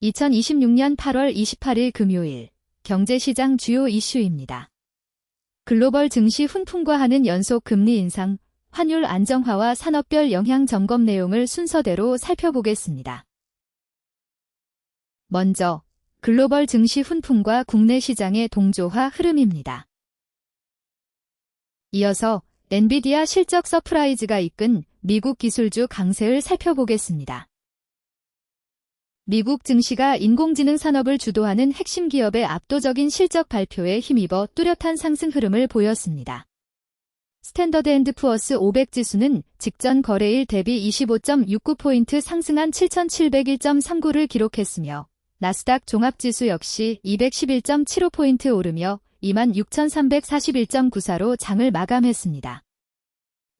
2026년 8월 28일 금요일 경제시장 주요 이슈입니다. 글로벌 증시 훈풍과 하는 연속 금리 인상, 환율 안정화와 산업별 영향 점검 내용을 순서대로 살펴보겠습니다. 먼저 글로벌 증시 훈풍과 국내 시장의 동조화 흐름입니다. 이어서 엔비디아 실적 서프라이즈가 이끈 미국 기술주 강세를 살펴보겠습니다. 미국 증시가 인공지능 산업을 주도하는 핵심 기업의 압도적인 실적 발표에 힘입어 뚜렷한 상승 흐름을 보였습니다. 스탠더드 앤드 푸어스 500 지수는 직전 거래일 대비 25.69포인트 상승한 7,701.39를 기록했으며 나스닥 종합지수 역시 211.75포인트 오르며 26,341.94로 장을 마감했습니다.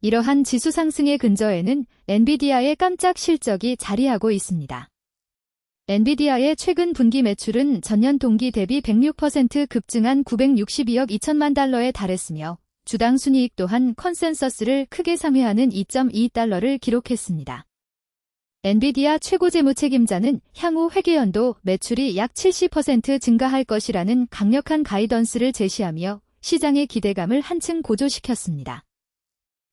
이러한 지수 상승의 근저에는 엔비디아의 깜짝 실적이 자리하고 있습니다. 엔비디아의 최근 분기 매출은 전년 동기 대비 106% 급증한 962억 2천만 달러에 달했으며 주당 순이익 또한 컨센서스를 크게 상회하는 2.2달러를 기록했습니다. 엔비디아 최고 재무책임자는 향후 회계연도 매출이 약 70% 증가할 것이라는 강력한 가이던스를 제시하며 시장의 기대감을 한층 고조시켰습니다.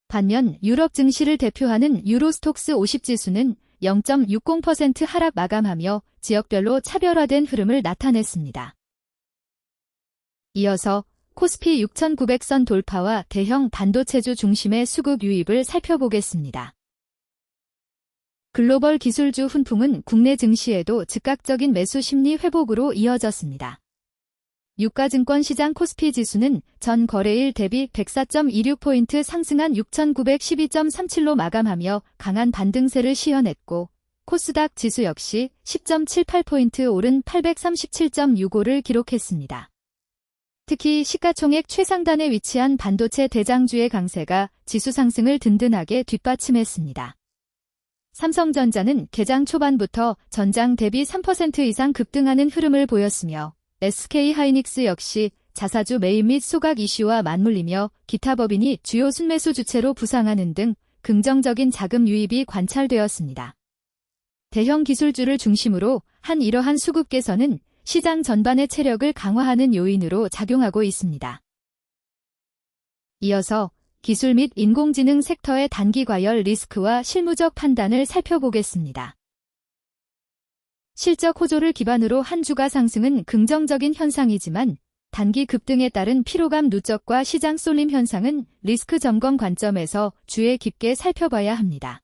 반면 유럽 증시를 대표하는 유로스톡스 50 지수는 0.60% 하락 마감하며 지역별로 차별화된 흐름을 나타냈습니다. 이어서 코스피 6,900선 돌파와 대형 반도체주 중심의 수급 유입을 살펴보겠습니다. 글로벌 기술주 훈풍은 국내 증시에도 즉각적인 매수 심리 회복으로 이어졌습니다. 유가증권 시장 코스피 지수는 전 거래일 대비 104.26포인트 상승한 6,912.37로 마감하며 강한 반등세를 시현했고 코스닥 지수 역시 10.78포인트 오른 837.65를 기록했습니다. 특히 시가총액 최상단에 위치한 반도체 대장주의 강세가 지수 상승을 든든하게 뒷받침했습니다. 삼성전자는 개장 초반부터 전장 대비 3% 이상 급등하는 흐름을 보였으며 SK하이닉스 역시 자사주 매입 및 소각 이슈와 맞물리며 기타 법인이 주요 순매수 주체로 부상하는 등 긍정적인 자금 유입이 관찰되었습니다. 대형 기술주를 중심으로 한 이러한 수급 개선은 시장 전반의 체력을 강화하는 요인으로 작용하고 있습니다. 이어서 기술 및 인공지능 섹터의 단기 과열 리스크와 실무적 판단을 살펴보겠습니다. 실적 호조를 기반으로 한 주가 상승은 긍정적인 현상이지만 단기 급등에 따른 피로감 누적과 시장 쏠림 현상은 리스크 점검 관점에서 주의 깊게 살펴봐야 합니다.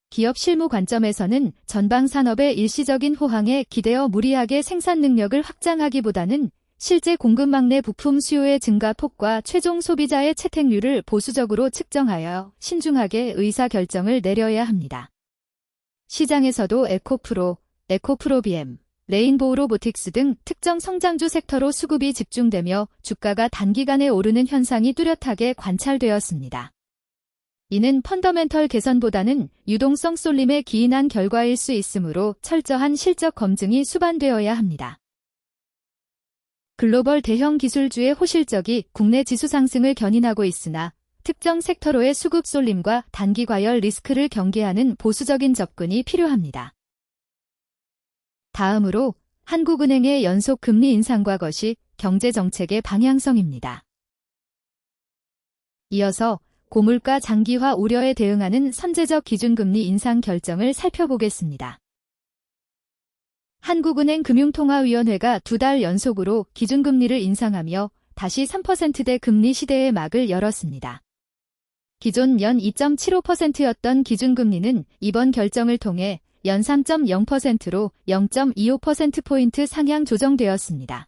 기업 실무 관점에서는 전방 산업의 일시적인 호황에 기대어 무리하게 생산 능력을 확장하기보다는 실제 공급망 내 부품 수요의 증가폭과 최종 소비자의 채택률을 보수적으로 측정하여 신중하게 의사결정을 내려야 합니다. 시장에서도 에코프로, 에코프로비엠, 레인보우 로보틱스 등 특정 성장주 섹터로 수급이 집중되며 주가가 단기간에 오르는 현상이 뚜렷하게 관찰되었습니다. 이는 펀더멘털 개선보다는 유동성 쏠림에 기인한 결과일 수 있으므로 철저한 실적 검증이 수반되어야 합니다. 글로벌 대형 기술주의 호실적이 국내 지수 상승을 견인하고 있으나 특정 섹터로의 수급 쏠림과 단기 과열 리스크를 경계하는 보수적인 접근이 필요합니다. 다음으로 한국은행의 연속 금리 인상과 것이 경제정책의 방향성입니다. 이어서 고물가 장기화 우려에 대응하는 선제적 기준금리 인상 결정을 살펴보겠습니다. 한국은행 금융통화위원회가 2달 연속으로 기준금리를 인상하며 다시 3%대 금리 시대의 막을 열었습니다. 기존 연 2.75%였던 기준금리는 이번 결정을 통해 연 3.0%로 0.25%포인트 상향 조정되었습니다.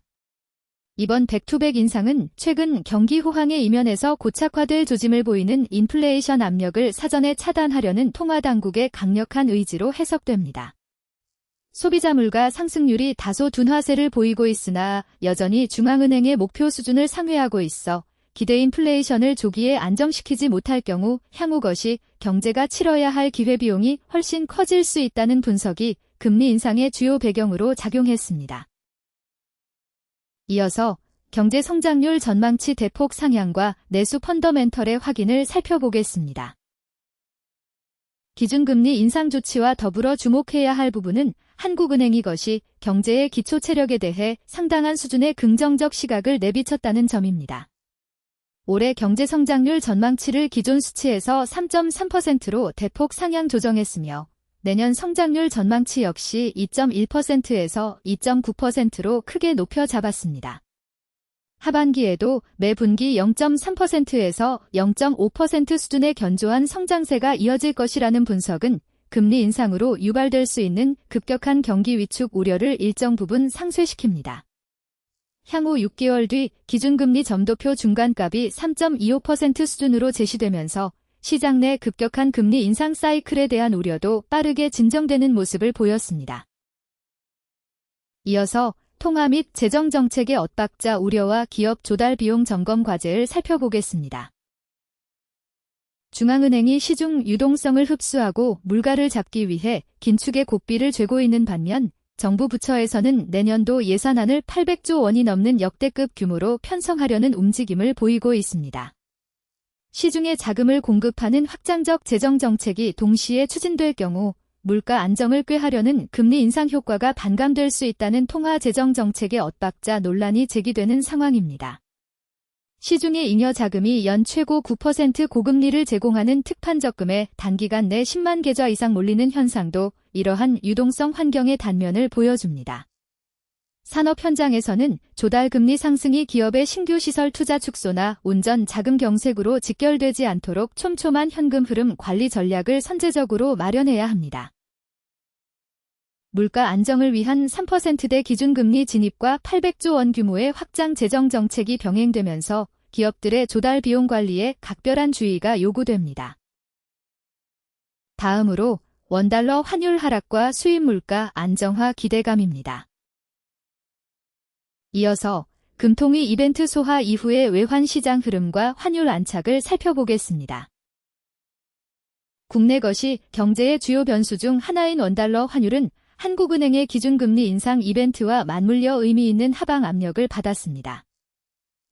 이번 백투백 인상은 최근 경기 호황의 이면에서 고착화될 조짐을 보이는 인플레이션 압력을 사전에 차단하려는 통화당국의 강력한 의지로 해석됩니다. 소비자 물가 상승률이 다소 둔화세를 보이고 있으나 여전히 중앙은행의 목표 수준을 상회하고 있어 기대 인플레이션을 조기에 안정시키지 못할 경우 향후 것이 경제가 치러야 할 기회비용이 훨씬 커질 수 있다는 분석이 금리 인상의 주요 배경으로 작용했습니다. 이어서 경제 성장률 전망치 대폭 상향과 내수 펀더멘털의 확인을 살펴보겠습니다. 기준금리 인상 조치와 더불어 주목해야 할 부분은 한국은행이 것이 경제의 기초 체력에 대해 상당한 수준의 긍정적 시각을 내비쳤다는 점입니다. 올해 경제 성장률 전망치를 기존 수치에서 3.3%로 대폭 상향 조정했으며 내년 성장률 전망치 역시 2.1%에서 2.9%로 크게 높여 잡았습니다. 하반기에도 매 분기 0.3%에서 0.5% 수준의 견조한 성장세가 이어질 것이라는 분석은 금리 인상으로 유발될 수 있는 급격한 경기 위축 우려를 일정 부분 상쇄시킵니다. 향후 6개월 뒤 기준금리 점도표 중간값이 3.25% 수준으로 제시되면서 시장 내 급격한 금리 인상 사이클에 대한 우려도 빠르게 진정되는 모습을 보였습니다. 이어서 통화 및 재정정책의 엇박자 우려와 기업 조달 비용 점검 과제를 살펴보겠습니다. 중앙은행이 시중 유동성을 흡수하고 물가를 잡기 위해 긴축의 고삐를 쥐고 있는 반면 정부 부처에서는 내년도 예산안을 800조 원이 넘는 역대급 규모로 편성하려는 움직임을 보이고 있습니다. 시중에 자금을 공급하는 확장적 재정정책이 동시에 추진될 경우 물가 안정을 꾀하려는 금리 인상 효과가 반감될 수 있다는 통화 재정정책의 엇박자 논란이 제기되는 상황입니다. 시중의 잉여 자금이 연 최고 9% 고금리를 제공하는 특판 적금에 단기간 내 10만 계좌 이상 몰리는 현상도 이러한 유동성 환경의 단면을 보여줍니다. 산업 현장에서는 조달 금리 상승이 기업의 신규 시설 투자 축소나 온전 자금 경색으로 직결되지 않도록 촘촘한 현금 흐름 관리 전략을 선제적으로 마련해야 합니다. 물가 안정을 위한 3%대 기준금리 진입과 800조 원 규모의 확장 재정 정책이 병행되면서 기업들의 조달 비용 관리에 각별한 주의가 요구됩니다. 다음으로 원달러 환율 하락과 수입 물가 안정화 기대감입니다. 이어서 금통위 이벤트 소화 이후의 외환 시장 흐름과 환율 안착을 살펴보겠습니다. 국내 거시 경제의 주요 변수 중 하나인 원달러 환율은 한국은행의 기준금리 인상 이벤트와 맞물려 의미 있는 하방 압력을 받았습니다.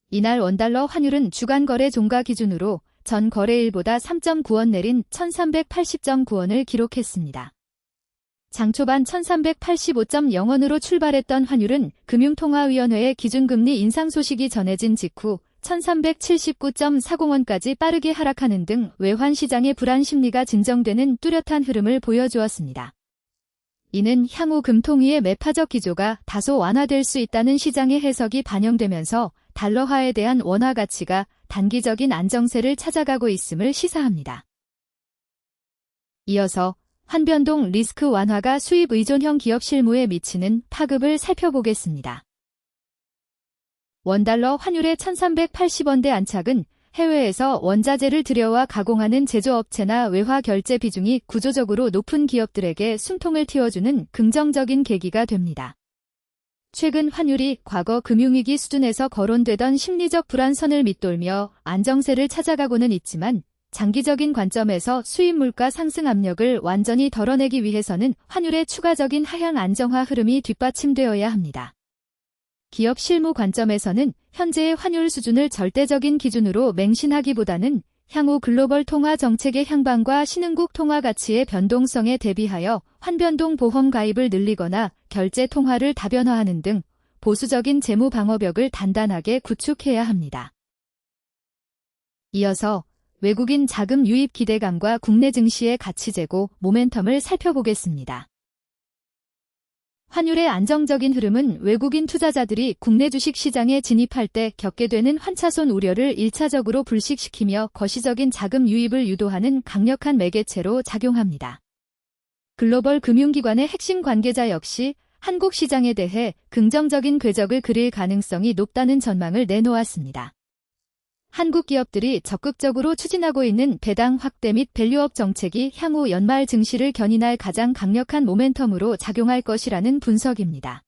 이날 원달러 환율은 주간 거래 종가 기준으로 전 거래일보다 3.9원 내린 1380.9원을 기록했습니다. 장 초반 1385.0원으로 출발했던 환율은 금융통화위원회의 기준금리 인상 소식이 전해진 직후 1379.40원까지 빠르게 하락하는 등 외환 시장의 불안 심리가 진정되는 뚜렷한 흐름을 보여주었습니다. 이는 향후 금통위의 매파적 기조가 다소 완화될 수 있다는 시장의 해석이 반영되면서 달러화에 대한 원화 가치가 단기적인 안정세를 찾아가고 있음을 시사합니다. 이어서 환변동 리스크 완화가 수입 의존형 기업 실무에 미치는 파급을 살펴보겠습니다. 원달러 환율의 1380원대 안착은 해외에서 원자재를 들여와 가공하는 제조업체나 외화 결제 비중이 구조적으로 높은 기업들에게 숨통을 틔워주는 긍정적인 계기가 됩니다. 최근 환율이 과거 금융위기 수준에서 거론되던 심리적 불안선을 밑돌며 안정세를 찾아가고는 있지만 장기적인 관점에서 수입 물가 상승 압력을 완전히 덜어내기 위해서는 환율의 추가적인 하향 안정화 흐름이 뒷받침되어야 합니다. 기업 실무 관점에서는 현재의 환율 수준을 절대적인 기준으로 맹신하기보다는 향후 글로벌 통화 정책의 향방과 신흥국 통화 가치의 변동성에 대비하여 환변동 보험 가입을 늘리거나 결제 통화를 다변화하는 등 보수적인 재무 방어벽을 단단하게 구축해야 합니다. 이어서 외국인 자금 유입 기대감과 국내 증시의 가치 제고 모멘텀을 살펴보겠습니다. 환율의 안정적인 흐름은 외국인 투자자들이 국내 주식 시장에 진입할 때 겪게 되는 환차손 우려를 1차적으로 불식시키며 거시적인 자금 유입을 유도하는 강력한 매개체로 작용합니다. 글로벌 금융기관의 핵심 관계자 역시 한국 시장에 대해 긍정적인 궤적을 그릴 가능성이 높다는 전망을 내놓았습니다. 한국 기업들이 적극적으로 추진하고 있는 배당 확대 및 밸류업 정책이 향후 연말 증시를 견인할 가장 강력한 모멘텀으로 작용할 것이라는 분석입니다.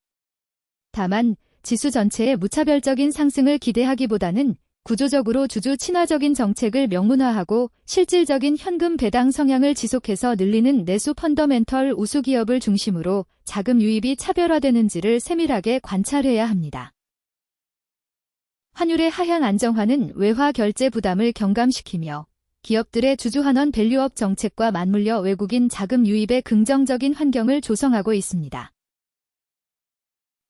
다만 지수 전체의 무차별적인 상승을 기대하기보다는 구조적으로 주주 친화적인 정책을 명문화하고 실질적인 현금 배당 성향을 지속해서 늘리는 내수 펀더멘털 우수 기업을 중심으로 자금 유입이 차별화되는지를 세밀하게 관찰해야 합니다. 환율의 하향 안정화는 외화 결제 부담을 경감시키며 기업들의 주주환원 밸류업 정책과 맞물려 외국인 자금 유입에 긍정적인 환경을 조성하고 있습니다.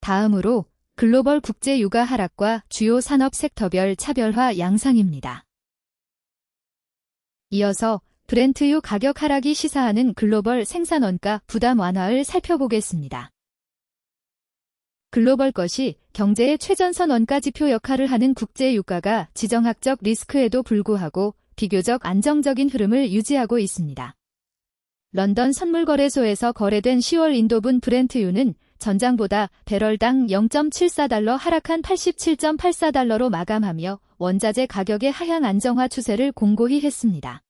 다음으로 글로벌 국제 유가 하락과 주요 산업 섹터별 차별화 양상입니다. 이어서 브렌트유 가격 하락이 시사하는 글로벌 생산 원가 부담 완화를 살펴보겠습니다. 글로벌 것이 경제의 최전선 원가 지표 역할을 하는 국제 유가가 지정학적 리스크에도 불구하고 비교적 안정적인 흐름을 유지하고 있습니다. 런던 선물거래소에서 거래된 10월 인도분 브렌트유는 전장보다 배럴당 0.74달러 하락한 87.84달러로 마감하며 원자재 가격의 하향 안정화 추세를 공고히 했습니다.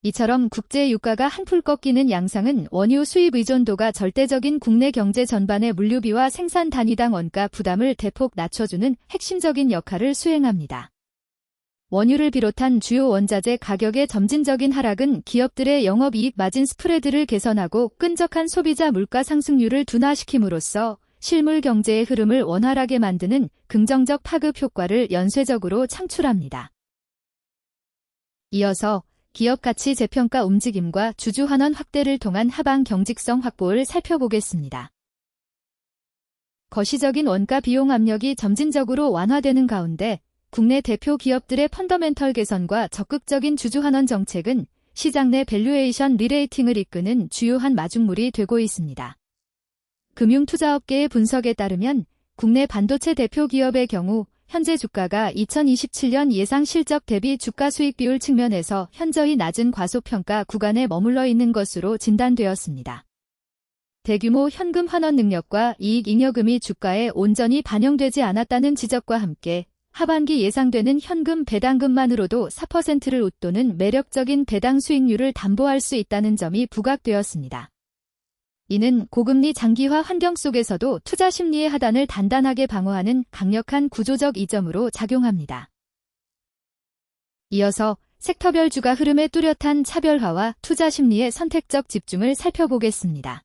이처럼 국제 유가가 한풀 꺾이는 양상은 원유 수입 의존도가 절대적인 국내 경제 전반의 물류비와 생산 단위당 원가 부담을 대폭 낮춰주는 핵심적인 역할을 수행합니다. 원유를 비롯한 주요 원자재 가격의 점진적인 하락은 기업들의 영업이익 마진 스프레드를 개선하고 끈적한 소비자 물가 상승률을 둔화시킴으로써 실물 경제의 흐름을 원활하게 만드는 긍정적 파급 효과를 연쇄적으로 창출합니다. 이어서 기업 가치 재평가 움직임과 주주환원 확대를 통한 하방 경직성 확보를 살펴보겠습니다. 거시적인 원가 비용 압력이 점진적으로 완화되는 가운데 국내 대표 기업들의 펀더멘털 개선과 적극적인 주주환원 정책은 시장 내 밸류에이션 리레이팅을 이끄는 주요한 마중물이 되고 있습니다. 금융투자업계의 분석에 따르면 국내 반도체 대표 기업의 경우 현재 주가가 2027년 예상 실적 대비 주가 수익 비율 측면에서 현저히 낮은 과소평가 구간에 머물러 있는 것으로 진단되었습니다. 대규모 현금 환원 능력과 이익 잉여금이 주가에 온전히 반영되지 않았다는 지적과 함께 하반기 예상되는 현금 배당금만으로도 4%를 웃도는 매력적인 배당 수익률을 담보할 수 있다는 점이 부각되었습니다. 이는 고금리 장기화 환경 속에서도 투자 심리의 하단을 단단하게 방어하는 강력한 구조적 이점으로 작용합니다. 이어서 섹터별 주가 흐름의 뚜렷한 차별화와 투자 심리의 선택적 집중을 살펴보겠습니다.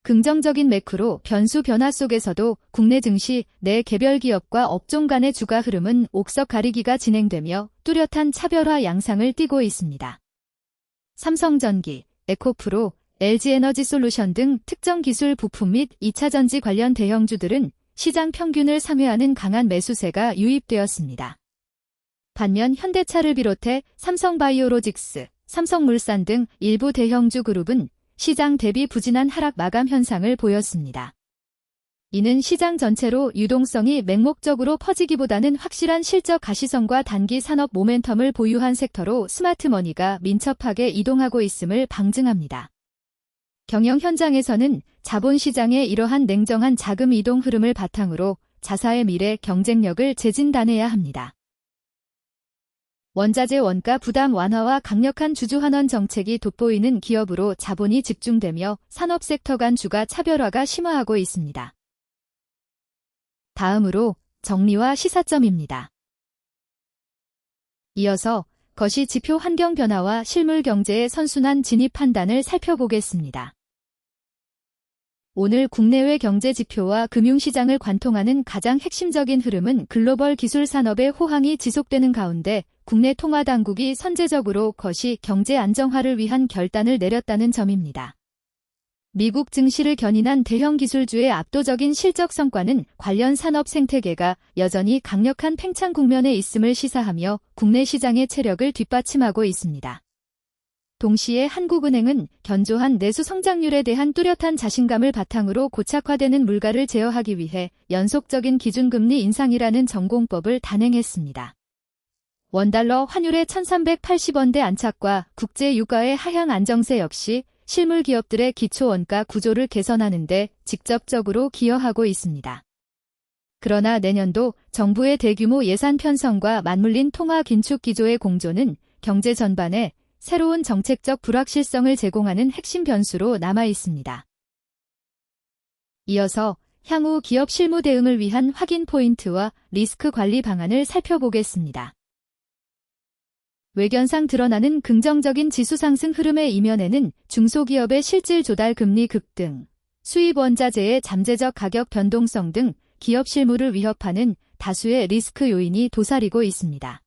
긍정적인 매크로 변수 변화 속에서도 국내 증시 내 개별 기업과 업종 간의 주가 흐름은 옥석 가리기가 진행되며 뚜렷한 차별화 양상을 띠고 있습니다. 삼성전기, 에코프로, LG에너지솔루션 등 특정 기술 부품 및 2차전지 관련 대형주들은 시장 평균을 상회하는 강한 매수세가 유입되었습니다. 반면 현대차를 비롯해 삼성바이오로직스, 삼성물산 등 일부 대형주 그룹은 시장 대비 부진한 하락 마감 현상을 보였습니다. 이는 시장 전체로 유동성이 맹목적으로 퍼지기보다는 확실한 실적 가시성과 단기 산업 모멘텀을 보유한 섹터로 스마트머니가 민첩하게 이동하고 있음을 방증합니다. 경영 현장에서는 자본시장의 이러한 냉정한 자금 이동 흐름을 바탕으로 자사의 미래 경쟁력을 재진단해야 합니다. 원자재 원가 부담 완화와 강력한 주주환원 정책이 돋보이는 기업으로 자본이 집중되며 산업 섹터 간 주가 차별화가 심화하고 있습니다. 다음으로 정리와 시사점입니다. 이어서 거시 지표 환경 변화와 실물 경제의 선순환 진입 판단을 살펴보겠습니다. 오늘 국내외 경제 지표와 금융시장을 관통하는 가장 핵심적인 흐름은 글로벌 기술 산업의 호황이 지속되는 가운데 국내 통화당국이 선제적으로 거시 경제 안정화를 위한 결단을 내렸다는 점입니다. 미국 증시를 견인한 대형 기술주의 압도적인 실적 성과는 관련 산업 생태계가 여전히 강력한 팽창 국면에 있음을 시사하며 국내 시장의 체력을 뒷받침하고 있습니다. 동시에 한국은행은 견조한 내수 성장률에 대한 뚜렷한 자신감을 바탕으로 고착화되는 물가를 제어하기 위해 연속적인 기준금리 인상이라는 전공법을 단행했습니다. 원달러 환율의 1380원대 안착과 국제 유가의 하향 안정세 역시 실물 기업들의 기초 원가 구조를 개선하는 데 직접적으로 기여하고 있습니다. 그러나 내년도 정부의 대규모 예산 편성과 맞물린 통화 긴축 기조의 공조는 경제 전반에 새로운 정책적 불확실성을 제공하는 핵심 변수로 남아 있습니다. 이어서 향후 기업 실무 대응을 위한 확인 포인트와 리스크 관리 방안을 살펴보겠습니다. 외견상 드러나는 긍정적인 지수 상승 흐름의 이면에는 중소기업의 실질 조달 금리 급등, 수입 원자재의 잠재적 가격 변동성 등 기업 실무를 위협하는 다수의 리스크 요인이 도사리고 있습니다.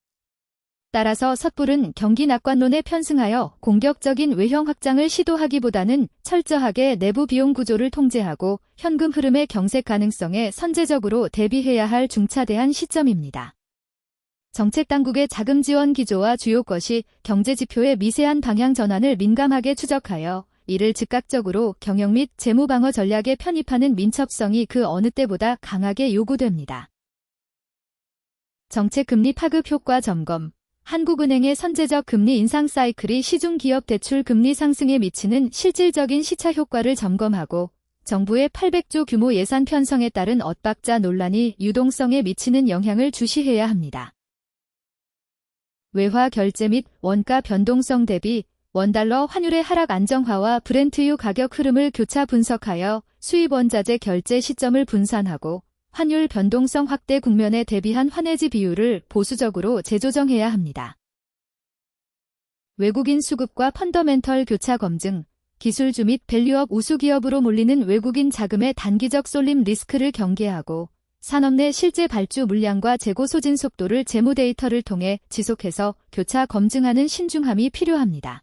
따라서 섣부른 경기 낙관론에 편승하여 공격적인 외형 확장을 시도하기보다는 철저하게 내부 비용 구조를 통제하고 현금 흐름의 경색 가능성에 선제적으로 대비해야 할 중차대한 시점입니다. 정책 당국의 자금 지원 기조와 주요 것이 경제 지표의 미세한 방향 전환을 민감하게 추적하여 이를 즉각적으로 경영 및 재무 방어 전략에 편입하는 민첩성이 그 어느 때보다 강하게 요구됩니다. 정책 금리 파급 효과 점검. 한국은행의 선제적 금리 인상 사이클이 시중 기업 대출 금리 상승에 미치는 실질적인 시차 효과를 점검하고 정부의 800조 규모 예산 편성에 따른 엇박자 논란이 유동성에 미치는 영향을 주시해야 합니다. 외화 결제 및 원가 변동성 대비 원달러 환율의 하락 안정화와 브렌트유 가격 흐름을 교차 분석하여 수입 원자재 결제 시점을 분산하고 환율 변동성 확대 국면에 대비한 환해지 비율을 보수적으로 재조정해야 합니다. 외국인 수급과 펀더멘털 교차 검증, 기술주 및 밸류업 우수 기업으로 몰리는 외국인 자금의 단기적 쏠림 리스크를 경계하고 산업 내 실제 발주 물량과 재고 소진 속도를 재무 데이터를 통해 지속해서 교차 검증하는 신중함이 필요합니다.